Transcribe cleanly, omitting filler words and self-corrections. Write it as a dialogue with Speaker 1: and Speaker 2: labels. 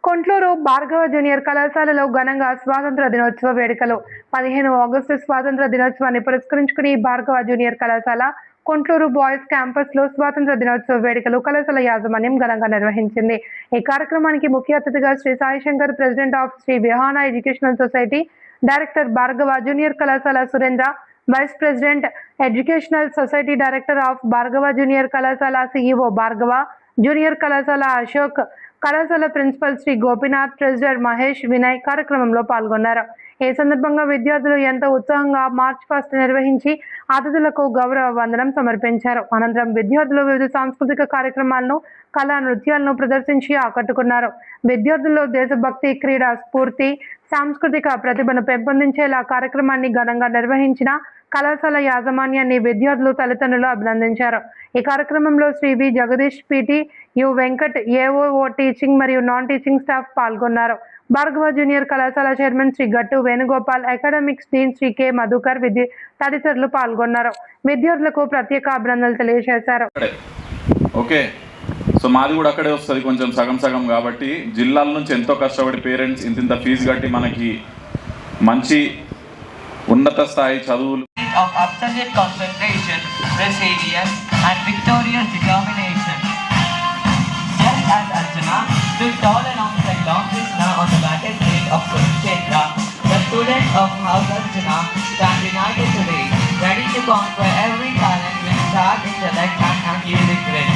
Speaker 1: కొంట్లూరు Bhargava junior కళాశాలలో ఘనంగా స్వాతంత్ర దినోత్సవ వేడుకలు 15 ఆగస్టు స్వాతంత్ర దినోత్సవాన్ని పురస్కరించుకుని భార్గవ జూనియర్ కళాశాల కొంట్లూరు బాయ్స్ క్యాంపస్ లో స్వాతంత్ర దినోత్సవ వేడుకలు కళాశాల యాజమాన్యం ఘనంగా నిర్వహించింది. ఈ కార్యక్రమానికి ముఖ్య అతిథిగా Shri Sai Shankar, president of Shri Vihana educational society, director Bhargava junior కళాశాల Surendra, vice president educational society, director of Bhargava junior కళాశాల సిఇఓ భార్గవ జూనియర్ కళాశాల అశోక్, కళాశాల ప్రిన్సిపల్ శ్రీ గోపీనాథ్, ట్రెజరర్ మహేష్, వినయ్ కార్యక్రమంలో పాల్గొన్నారు. ఈ సందర్భంగా విద్యార్థులు ఎంతో ఉత్సాహంగా మార్చ్ ఫాస్ట్ నిర్వహించి అతిథులకు గౌరవ వందనం సమర్పించారు. అనంతరం విద్యార్థులు వివిధ సాంస్కృతిక కార్యక్రమాలను, కళా నృత్యాలను ప్రదర్శించి ఆకట్టుకున్నారు. విద్యార్థుల్లో దేశభక్తి, క్రీడా స్ఫూర్తి, సాంస్కృతిక ప్రతిభను పెంపొందించేలా కార్యక్రమాన్ని ఘనంగా నిర్వహించిన కళాశాల యాజమాన్యాన్ని విద్యార్థులు, తల్లిదండ్రులు అభినందించారు. ఈ కార్యక్రమంలో Shri V Jagadish, PT, U Venkat, AOO teaching మరియు నాన్ టీచింగ్ స్టాఫ్ పాల్గొన్నారు. భార్గవ జూనియర్ కళాశాల chairman Shri Gattu Venugopal, academics dean Shri K Madhukar తదితరులు పాల్గొన్నారు. విద్యార్థులకు ప్రత్యేక అభినందనలు తెలియజేశారు.
Speaker 2: ఓకే, సో మాది కూడా అక్కడే వస్తుంది, కొంచెం సగం సగం. కాబట్టి జిల్లాల నుంచి ఎంతో కష్టపడి పేరెంట్స్ ఇంత ఫీజు కట్టి మనకి మంచి ఉన్నత స్థాయి చదువులు
Speaker 3: of absolute concentration, resilience and victorious determination. Just as Arjuna stood tall alongside Lord Krishna on the battlefield of Kurukshetra, the students of House Arjuna stand united today, ready to conquer every talent with sharp intellect and unyielding grit.